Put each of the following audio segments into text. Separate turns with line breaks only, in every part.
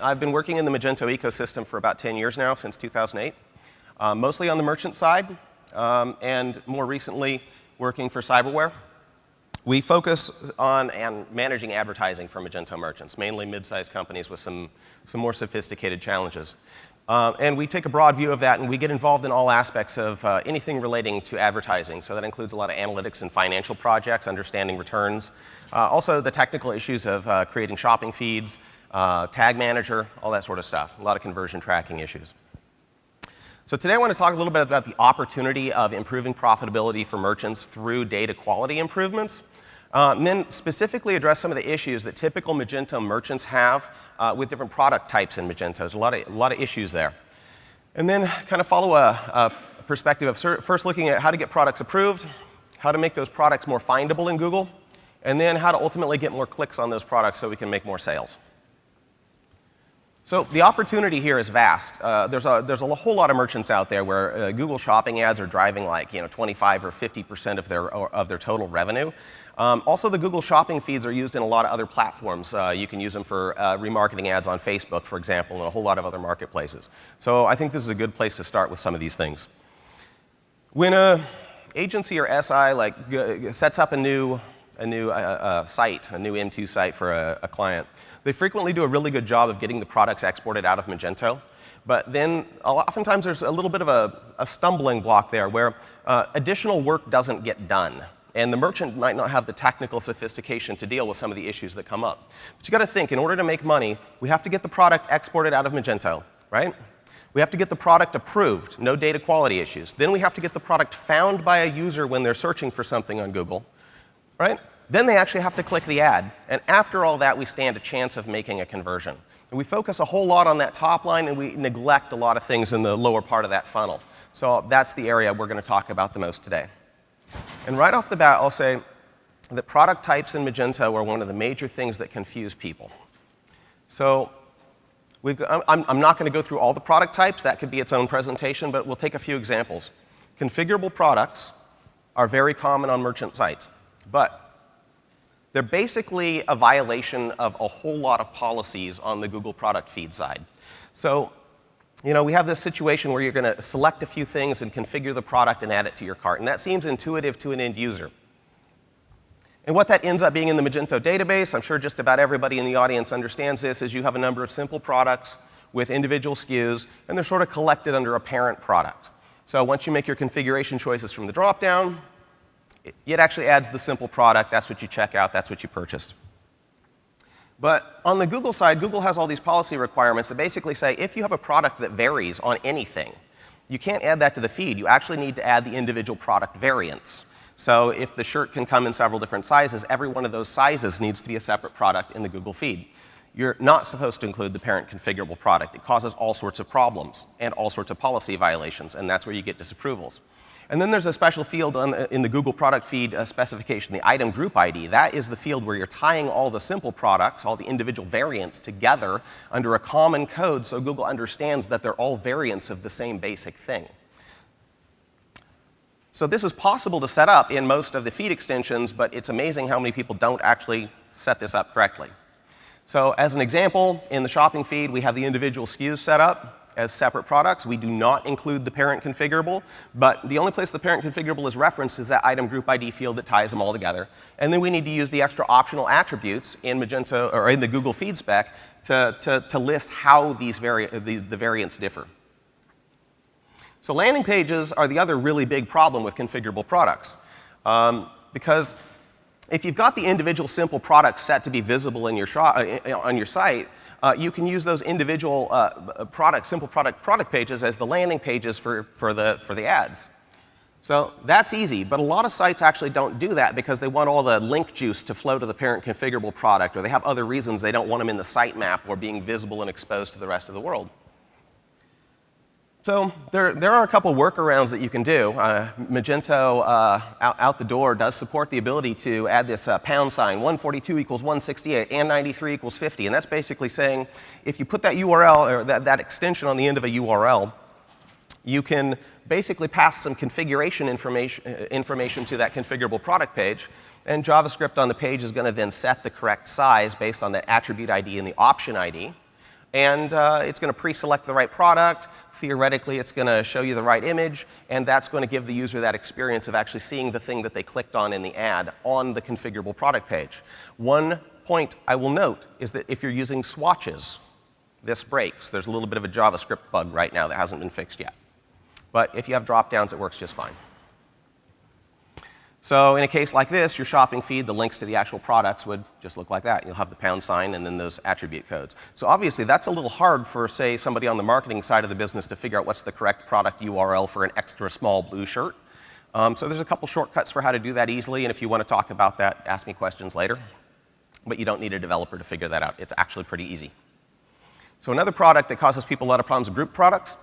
I've been working in the Magento ecosystem for about 10 years now, since 2008, mostly on the merchant side, and more recently working for Psyberware. We focus on managing advertising for Magento merchants, mainly mid-sized companies with some more sophisticated challenges. And we take a broad view of that, and we get involved in all aspects of anything relating to advertising. So that includes a lot of analytics and financial projects, understanding returns. Also, the technical issues of creating shopping feeds, tag manager, all that sort of stuff. A lot of conversion tracking issues. So today I want to talk a little bit about the opportunity of improving profitability for merchants through data quality improvements. And then specifically address some of the issues that typical Magento merchants have with different product types in Magento. There's a lot of issues there. And then kind of follow a perspective of first looking at how to get products approved, how to make those products more findable in Google, and then how to ultimately get more clicks on those products so we can make more sales. So the opportunity here is vast. There's a whole lot of merchants out there where Google Shopping ads are driving like 25 or 50% of their total revenue. Also, the Google Shopping feeds are used in a lot of other platforms. You can use them for remarketing ads on Facebook, for example, and a whole lot of other marketplaces. So I think this is a good place to start with some of these things. When an agency or SI sets up a new site, a new M2 site for a client, they frequently do a really good job of getting the products exported out of Magento. But then oftentimes there's a little bit of a stumbling block there where additional work doesn't get done. And the merchant might not have the technical sophistication to deal with some of the issues that come up. But you got to think, in order to make money, we have to get the product exported out of Magento, right? We have to get the product approved, no data quality issues. Then we have to get the product found by a user when they're searching for something on Google, right? Then they actually have to click the ad. And after all that, we stand a chance of making a conversion. And we focus a whole lot on that top line, and we neglect a lot of things in the lower part of that funnel. So that's the area we're going to talk about the most today. And right off the bat, I'll say that product types in Magento are one of the major things that confuse people. So I'm not going to go through all the product types. That could be its own presentation, but we'll take a few examples. Configurable products are very common on merchant sites, but they're basically a violation of a whole lot of policies on the Google product feed side. So, we have this situation where you're going to select a few things and configure the product and add it to your cart. And that seems intuitive to an end user. And what that ends up being in the Magento database, I'm sure just about everybody in the audience understands this, is you have a number of simple products with individual SKUs, and they're sort of collected under a parent product. So once you make your configuration choices from the drop-down, it actually adds the simple product. That's what you check out. That's what you purchased. But on the Google side, Google has all these policy requirements that basically say if you have a product that varies on anything, you can't add that to the feed. You actually need to add the individual product variants. So if the shirt can come in several different sizes, every one of those sizes needs to be a separate product in the Google feed. You're not supposed to include the parent configurable product. It causes all sorts of problems and all sorts of policy violations, and that's where you get disapprovals. And then there's a special field in the Google product feed specification, the item group ID. That is the field where you're tying all the simple products, all the individual variants together under a common code so Google understands that they're all variants of the same basic thing. So this is possible to set up in most of the feed extensions, but it's amazing how many people don't actually set this up correctly. So as an example, in the shopping feed, we have the individual SKUs set up as separate products. We do not include the parent configurable, but the only place the parent configurable is referenced is that item group ID field that ties them all together. And then we need to use the extra optional attributes in Magento or in the Google feed spec to list how these the variants differ. So landing pages are the other really big problem with configurable products. Because if you've got the individual simple products set to be visible in your on your site, you can use those individual simple product pages as the landing pages for the ads. So that's easy, but a lot of sites actually don't do that because they want all the link juice to flow to the parent configurable product, or they have other reasons they don't want them in the sitemap or being visible and exposed to the rest of the world. So there are a couple workarounds that you can do. Magento out the door does support the ability to add this pound sign, 142 equals 168, and 93 equals 50. And that's basically saying if you put that URL, or that extension on the end of a URL, you can basically pass some configuration information to that configurable product page. And JavaScript on the page is going to then set the correct size based on the attribute ID and the option ID. And it's going to pre-select the right product. Theoretically, it's going to show you the right image, and that's going to give the user that experience of actually seeing the thing that they clicked on in the ad on the configurable product page. One point I will note is that if you're using swatches, this breaks. There's a little bit of a JavaScript bug right now that hasn't been fixed yet. But if you have drop-downs, it works just fine. So in a case like this, your shopping feed, the links to the actual products would just look like that. You'll have the pound sign and then those attribute codes. So obviously, that's a little hard for, say, somebody on the marketing side of the business to figure out what's the correct product URL for an extra small blue shirt. So there's a couple shortcuts for how to do that easily, and if you want to talk about that, ask me questions later. But you don't need a developer to figure that out. It's actually pretty easy. So another product that causes people a lot of problems are group products.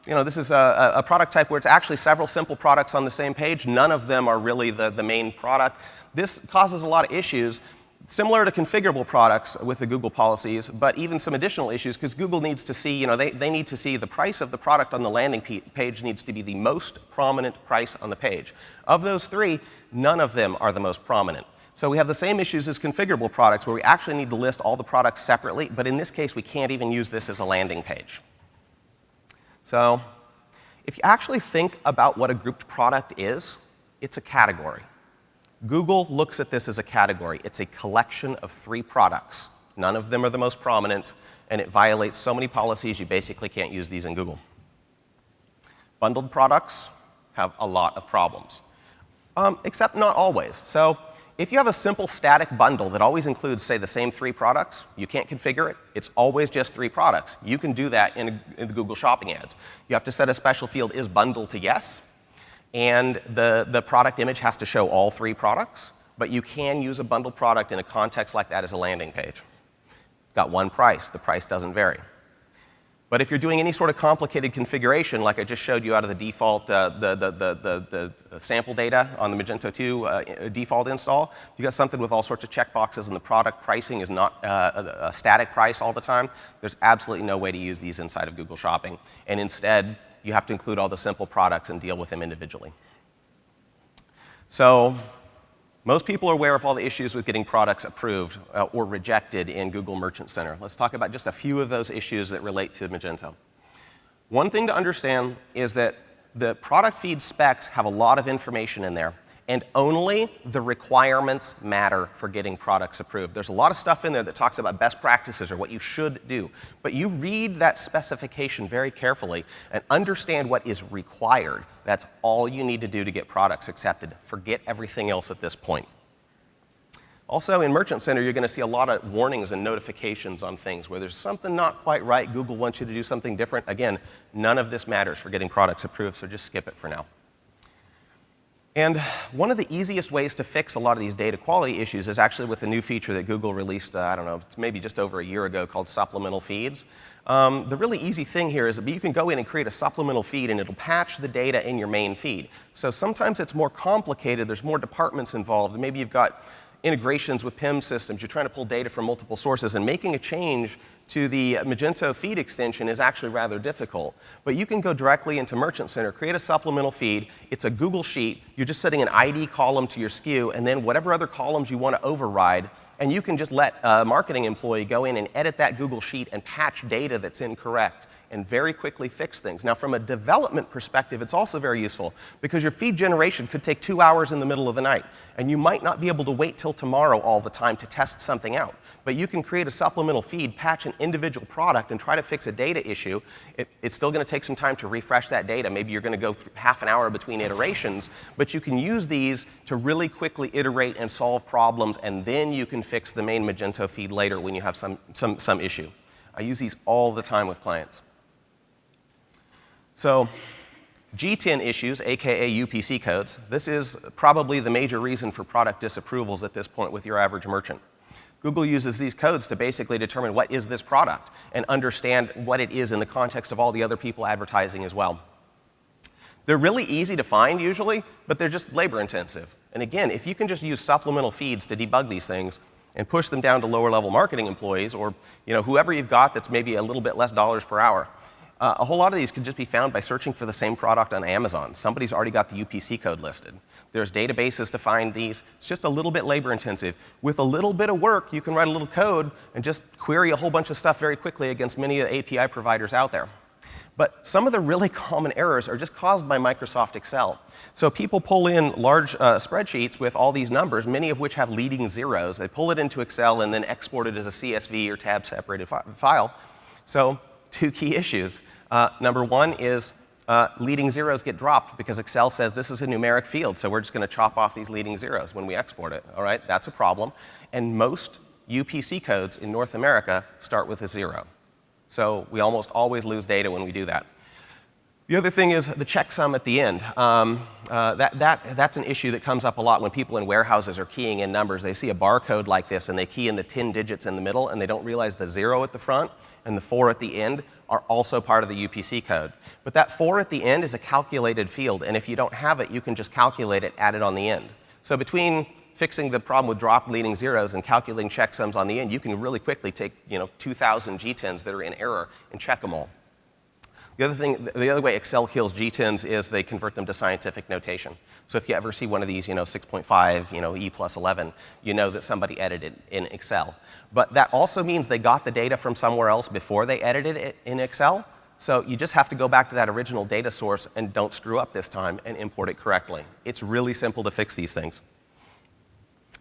This is a product type where it's actually several simple products on the same page. None of them are really the main product. This causes a lot of issues, similar to configurable products with the Google policies, but even some additional issues because Google needs to see, they need to see the price of the product on the landing page needs to be the most prominent price on the page. Of those three, none of them are the most prominent. So we have the same issues as configurable products where we actually need to list all the products separately, but in this case, we can't even use this as a landing page. So if you actually think about what a grouped product is, it's a category. Google looks at this as a category. It's a collection of 3 products. None of them are the most prominent, and it violates so many policies you basically can't use these in Google. Bundled products have a lot of problems, except not always. So if you have a simple static bundle that always includes, say, the same 3 products, you can't configure it. It's always just 3 products. You can do that in the Google Shopping ads. You have to set a special field, is bundle to yes, and the product image has to show all 3 products, but you can use a bundled product in a context like that as a landing page. It's got one price. The price doesn't vary. But if you're doing any sort of complicated configuration, like I just showed you out of the default, the sample data on the Magento 2 default install, you got something with all sorts of checkboxes and the product pricing is not a static price all the time, there's absolutely no way to use these inside of Google Shopping. And instead, you have to include all the simple products and deal with them individually. So most people are aware of all the issues with getting products approved or rejected in Google Merchant Center. Let's talk about just a few of those issues that relate to Magento. One thing to understand is that the product feed specs have a lot of information in there, and only the requirements matter for getting products approved. There's a lot of stuff in there that talks about best practices or what you should do, but you read that specification very carefully and understand what is required. That's all you need to do to get products accepted. Forget everything else at this point. Also, in Merchant Center, you're going to see a lot of warnings and notifications on things where there's something not quite right. Google wants you to do something different. Again, none of this matters for getting products approved, so just skip it for now. And one of the easiest ways to fix a lot of these data quality issues is actually with a new feature that Google released, I don't know, it's maybe just over a year ago called supplemental feeds. The really easy thing here is that you can go in and create a supplemental feed and it'll patch the data in your main feed. So sometimes it's more complicated, there's more departments involved, maybe you've got integrations with PIM systems, you're trying to pull data from multiple sources, and making a change to the Magento feed extension is actually rather difficult. But you can go directly into Merchant Center, create a supplemental feed, it's a Google Sheet, you're just setting an ID column to your SKU, and then whatever other columns you want to override, and you can just let a marketing employee go in and edit that Google Sheet and patch data that's incorrect and very quickly fix things. Now, from a development perspective, it's also very useful because your feed generation could take 2 hours in the middle of the night, and you might not be able to wait till tomorrow all the time to test something out. But you can create a supplemental feed, patch an individual product, and try to fix a data issue. It's still going to take some time to refresh that data. Maybe you're going to go through half an hour between iterations, but you can use these to really quickly iterate and solve problems, and then you can fix the main Magento feed later when you have some issue. I use these all the time with clients. So G10 issues, aka UPC codes, this is probably the major reason for product disapprovals at this point with your average merchant. Google uses these codes to basically determine what is this product and understand what it is in the context of all the other people advertising as well. They're really easy to find usually, but they're just labor intensive. And again, if you can just use supplemental feeds to debug these things and push them down to lower level marketing employees or whoever you've got that's maybe a little bit less dollars per hour, A whole lot of these could just be found by searching for the same product on Amazon. Somebody's already got the UPC code listed. There's databases to find these. It's just a little bit labor intensive. With a little bit of work, you can write a little code and just query a whole bunch of stuff very quickly against many of the API providers out there. But some of the really common errors are just caused by Microsoft Excel. So people pull in large spreadsheets with all these numbers, many of which have leading zeros. They pull it into Excel and then export it as a CSV or tab-separated file. So 2 key issues. Number 1 is leading zeros get dropped because Excel says this is a numeric field, so we're just going to chop off these leading zeros when we export it. All right, that's a problem. And most UPC codes in North America start with a 0. So we almost always lose data when we do that. The other thing is the checksum at the end. That's an issue that comes up a lot when people in warehouses are keying in numbers. They see a barcode like this, and they key in the 10 digits in the middle, and they don't realize the 0 at the front and the 4 at the end are also part of the UPC code. But that 4 at the end is a calculated field, and if you don't have it, you can just calculate it, add it on the end. So between fixing the problem with dropped leading zeros and calculating checksums on the end, you can really quickly take 2,000 G10s that are in error and check them all. The other way Excel kills G10s is they convert them to scientific notation. So if you ever see one of these, 6.5, E plus 11, you know that somebody edited in Excel. But that also means they got the data from somewhere else before they edited it in Excel. So you just have to go back to that original data source and don't screw up this time and import it correctly. It's really simple to fix these things.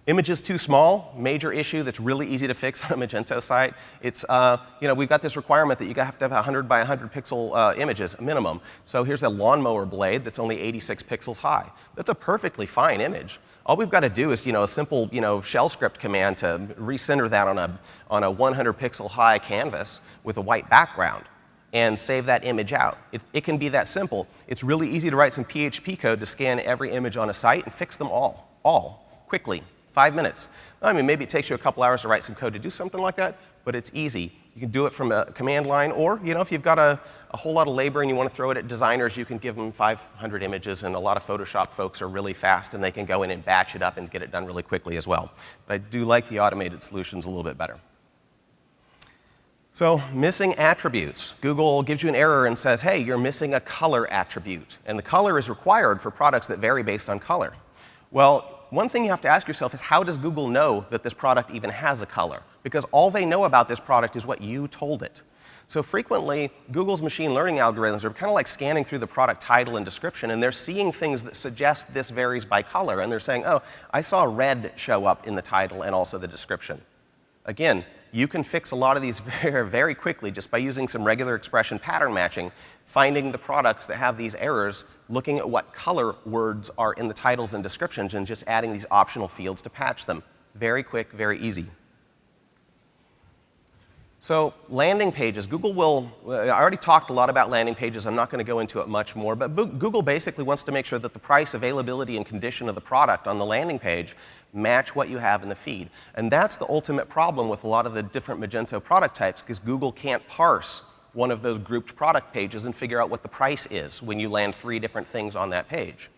Images too small, major issue that's really easy to fix on a Magento site. It's, we've got this requirement that you have to have 100 by 100 pixel images minimum. So here's a lawnmower blade that's only 86 pixels high. That's a perfectly fine image. All we've got to do is, a simple, shell script command to recenter that on a 100 pixel high canvas with a white background and save that image out. It can be that simple. It's really easy to write some PHP code to scan every image on a site and fix them all quickly. 5 minutes. I mean, maybe it takes you a couple hours to write some code to do something like that, but it's easy. You can do it from a command line, or if you've got a whole lot of labor and you want to throw it at designers, you can give them 500 images, and a lot of Photoshop folks are really fast, and they can go in and batch it up and get it done really quickly as well. But I do like the automated solutions a little bit better. So missing attributes. Google gives you an error and says, hey, you're missing a color attribute. And the color is required for products that vary based on color. Well, one thing you have to ask yourself is, how does Google know that this product even has a color? Because all they know about this product is what you told it. So frequently, Google's machine learning algorithms are kind of like scanning through the product title and description, and they're seeing things that suggest this varies by color. And they're saying, oh, I saw red show up in the title and also the description. Again, you can fix a lot of these very, very quickly just by using some regular expression pattern matching, finding the products that have these errors, looking at what color words are in the titles and descriptions, and just adding these optional fields to patch them. Very quick, very easy. So landing pages, Google will, I already talked a lot about landing pages. I'm not going to go into it much more, but Google basically wants to make sure that the price, availability, and condition of the product on the landing page match what you have in the feed. And that's the ultimate problem with a lot of the different Magento product types, because Google can't parse one of those grouped product pages and figure out what the price is when you land 3 different things on that page.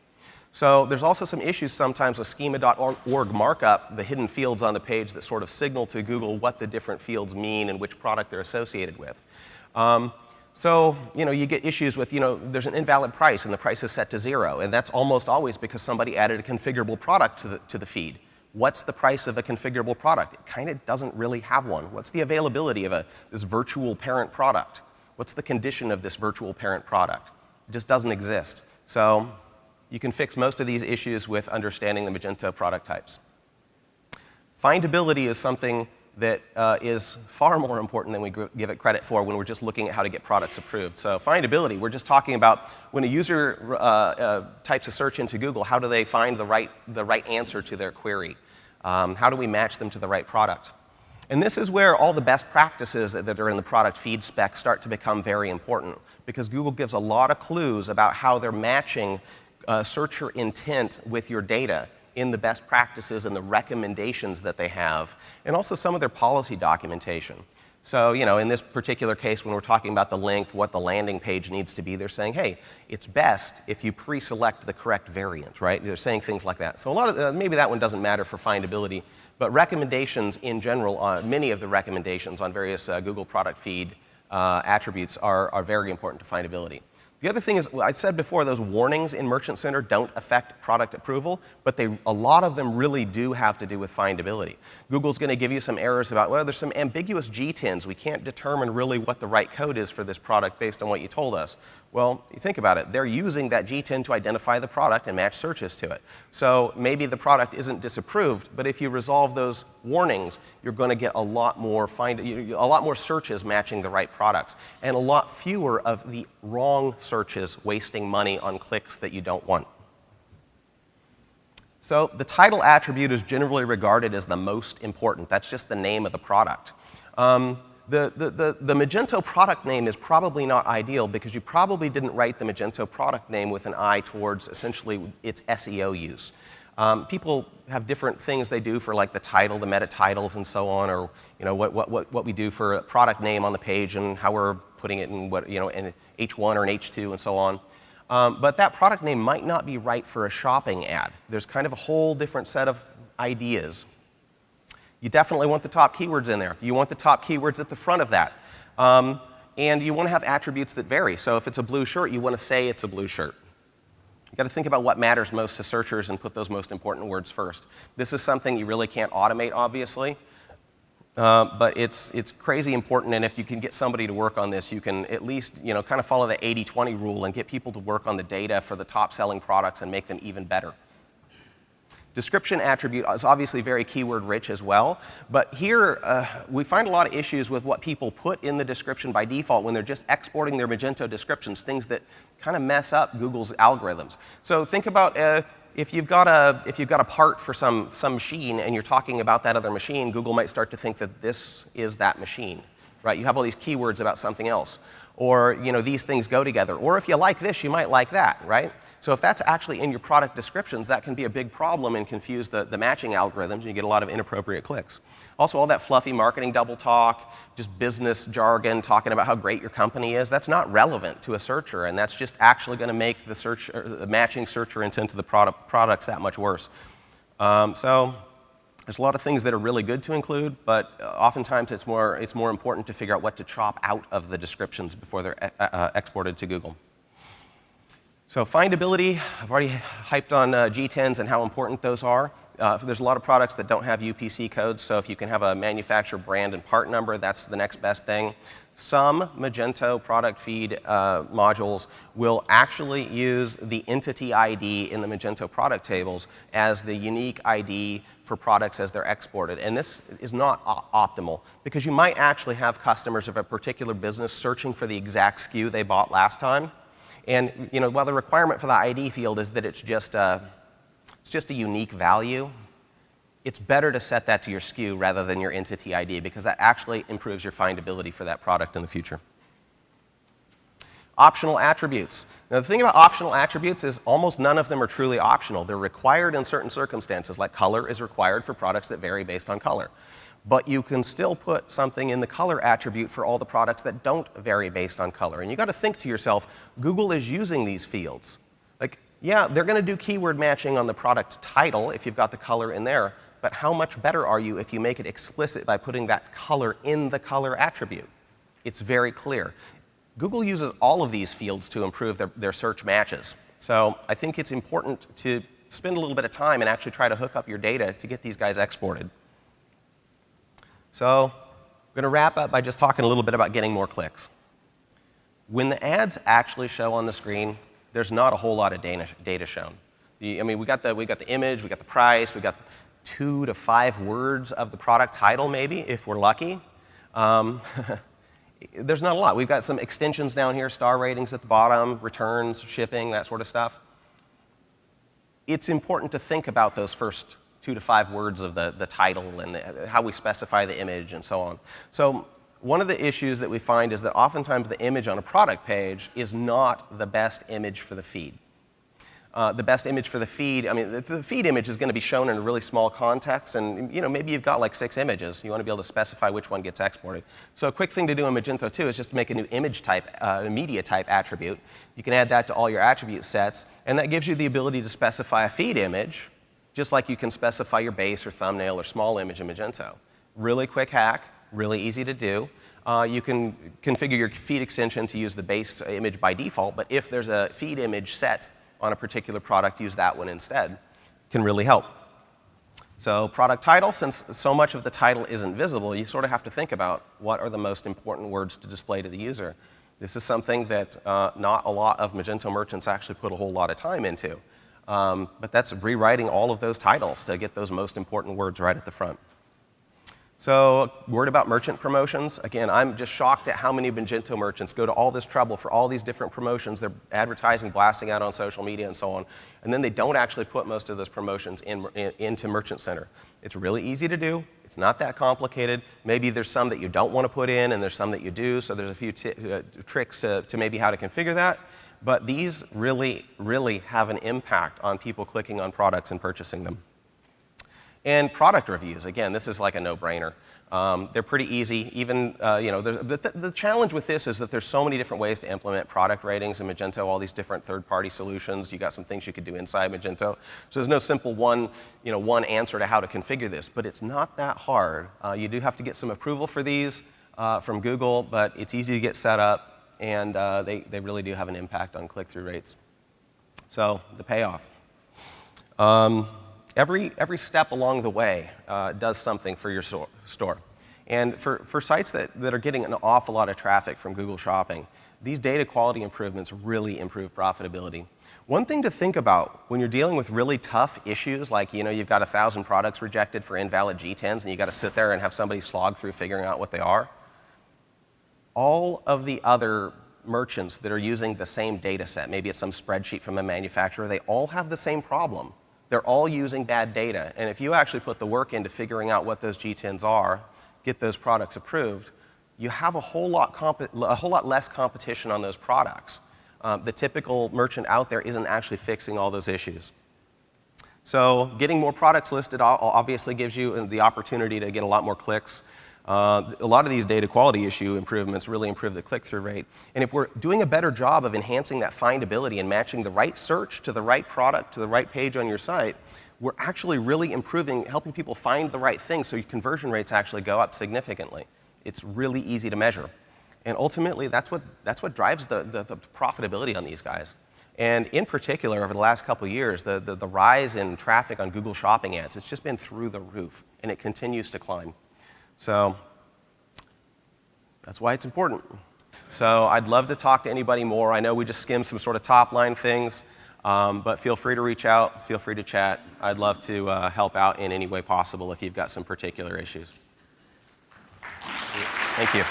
So there's also some issues sometimes with schema.org markup, the hidden fields on the page that sort of signal to Google what the different fields mean and which product they're associated with. So you get issues with, there's an invalid price and the price is set to 0, and that's almost always because somebody added a configurable product to the feed. What's the price of a configurable product? It kind of doesn't really have one. What's the availability of this virtual parent product? What's the condition of this virtual parent product? It just doesn't exist. So you can fix most of these issues with understanding the Magento product types. Findability is something that is far more important than we give it credit for when we're just looking at how to get products approved. So findability, we're just talking about when a user types a search into Google, how do they find the right answer to their query? How do we match them to the right product? And this is where all the best practices that are in the product feed spec start to become very important, because Google gives a lot of clues about how they're matching searcher intent with your data in the best practices and the recommendations that they have, and also some of their policy documentation. So, in this particular case, when we're talking about the link, what the landing page needs to be, they're saying, hey, it's best if you pre-select the correct variant, right? They're saying things like that. So a lot of, maybe that one doesn't matter for findability, but recommendations in general, many of the recommendations on various Google product feed attributes are very important to findability. The other thing is, I said before, those warnings in Merchant Center don't affect product approval, but a lot of them really do have to do with findability. Google's going to give you some errors about, well, there's some ambiguous GTINs. We can't determine really what the right code is for this product based on what you told us. Well, you think about it. They're using that GTIN to identify the product and match searches to it. So maybe the product isn't disapproved, but if you resolve those warnings, you're going to get a lot more searches matching the right products, and a lot fewer of the wrong searches wasting money on clicks that you don't want. So the title attribute is generally regarded as the most important. That's just the name of the product. The Magento product name is probably not ideal because you probably didn't write the Magento product name with an eye towards essentially its SEO use. People have different things they do for like the title, the meta titles, and so on, or what we do for a product name on the page and how we're putting it in in H1 or an H2 and so on. But that product name might not be right for a shopping ad. There's kind of a whole different set of ideas. You definitely want the top keywords in there. You want the top keywords at the front of that. And you want to have attributes that vary. So if it's a blue shirt, you want to say it's a blue shirt. You've got to think about what matters most to searchers and put those most important words first. This is something you really can't automate, obviously. But it's crazy important, and if you can get somebody to work on this, you can at least kind of follow the 80-20 rule and get people to work on the data for the top-selling products and make them even better. Description attribute is obviously very keyword-rich as well, but here we find a lot of issues with what people put in the description by default when they're just exporting their Magento descriptions, things that kind of mess up Google's algorithms. So think about if you've got a part for some machine and you're talking about that other machine, Google might start to think that this is that machine, right? You have all these keywords about something else, or these things go together. Or if you like this, you might like that, right? So if that's actually in your product descriptions, that can be a big problem and confuse the matching algorithms, and you get a lot of inappropriate clicks. Also, all that fluffy marketing double talk, just business jargon, talking about how great your company is, that's not relevant to a searcher, and that's just actually going to make the matching searcher intent to the products that much worse. So there's a lot of things that are really good to include, but oftentimes it's more important to figure out what to chop out of the descriptions before they're exported to Google. So findability, I've already hyped on G10s and how important those are. There's a lot of products that don't have UPC codes, so if you can have a manufacturer brand and part number, that's the next best thing. Some Magento product feed modules will actually use the entity ID in the Magento product tables as the unique ID for products as they're exported. And this is not optimal because you might actually have customers of a particular business searching for the exact SKU they bought last time. And while the requirement for the ID field is that it's just a unique value, it's better to set that to your SKU rather than your entity ID because that actually improves your findability for that product in the future. Optional attributes. Now, the thing about optional attributes is almost none of them are truly optional. They're required in certain circumstances, like color is required for products that vary based on color. But you can still put something in the color attribute for all the products that don't vary based on color. And you've got to think to yourself, Google is using these fields. Like, yeah, they're going to do keyword matching on the product title if you've got the color in there, but how much better are you if you make it explicit by putting that color in the color attribute? It's very clear. Google uses all of these fields to improve their search matches. So I think it's important to spend a little bit of time and actually try to hook up your data to get these guys exported. So I'm going to wrap up by just talking a little bit about getting more clicks. When the ads actually show on the screen, there's not a whole lot of data shown. I mean, we got the image, we got the price, we got 2 to 5 words of the product title maybe, if we're lucky. There's not a lot. We've got some extensions down here, star ratings at the bottom, returns, shipping, that sort of stuff. It's important to think about those first 2 to 5 words of the title and how we specify the image and so on. So one of the issues that we find is that oftentimes the image on a product page is not the best image for the feed. The best image for the feed, I mean, the feed image is going to be shown in a really small context, and maybe you've got like 6 images. You want to be able to specify which one gets exported. So a quick thing to do in Magento 2 is just to make a new image type, media type attribute. You can add that to all your attribute sets, and that gives you the ability to specify a feed image, just like you can specify your base or thumbnail or small image in Magento. Really quick hack, really easy to do. you can configure your feed extension to use the base image by default, but if there's a feed image set on a particular product, use that one instead. Can really help. So product title, since so much of the title isn't visible, you sort of have to think about what are the most important words to display to the user. This is something that not a lot of Magento merchants actually put a whole lot of time into. But that's rewriting all of those titles to get those most important words right at the front. So word about merchant promotions. Again, I'm just shocked at how many Magento merchants go to all this trouble for all these different promotions. They're advertising, blasting out on social media and so on. And then they don't actually put most of those promotions into Merchant Center. It's really easy to do. It's not that complicated. Maybe there's some that you don't want to put in, and there's some that you do. So there's a few tricks to maybe how to configure that. But these really, really have an impact on people clicking on products and purchasing them. And product reviews, again, this is like a no-brainer. They're pretty easy. Even, the challenge with this is that there's so many different ways to implement product ratings in Magento, all these different third-party solutions. You got some things you could do inside Magento. So there's no simple one answer to how to configure this, but it's not that hard. You do have to get some approval for these from Google, but it's easy to get set up, and they really do have an impact on click-through rates. So the payoff. Every step along the way does something for your store. And for sites that are getting an awful lot of traffic from Google Shopping, these data quality improvements really improve profitability. One thing to think about when you're dealing with really tough issues, like you've got 1,000 products rejected for invalid G10s, and you've got to sit there and have somebody slog through figuring out what they are, all of the other merchants that are using the same data set, maybe it's some spreadsheet from a manufacturer, they all have the same problem. They're all using bad data. And if you actually put the work into figuring out what those G10s are, get those products approved, you have a whole lot less competition on those products. The typical merchant out there isn't actually fixing all those issues. So getting more products listed obviously gives you the opportunity to get a lot more clicks. A lot of these data quality issue improvements really improve the click-through rate. And if we're doing a better job of enhancing that findability and matching the right search to the right product to the right page on your site, we're actually really improving, helping people find the right thing so your conversion rates actually go up significantly. It's really easy to measure. And ultimately, that's what drives the profitability on these guys. And in particular, over the last couple of years, the rise in traffic on Google Shopping ads, it's just been through the roof, and it continues to climb. So that's why it's important. So I'd love to talk to anybody more. I know we just skimmed some sort of top-line things, but feel free to reach out. Feel free to chat. I'd love to help out in any way possible if you've got some particular issues. Thank you.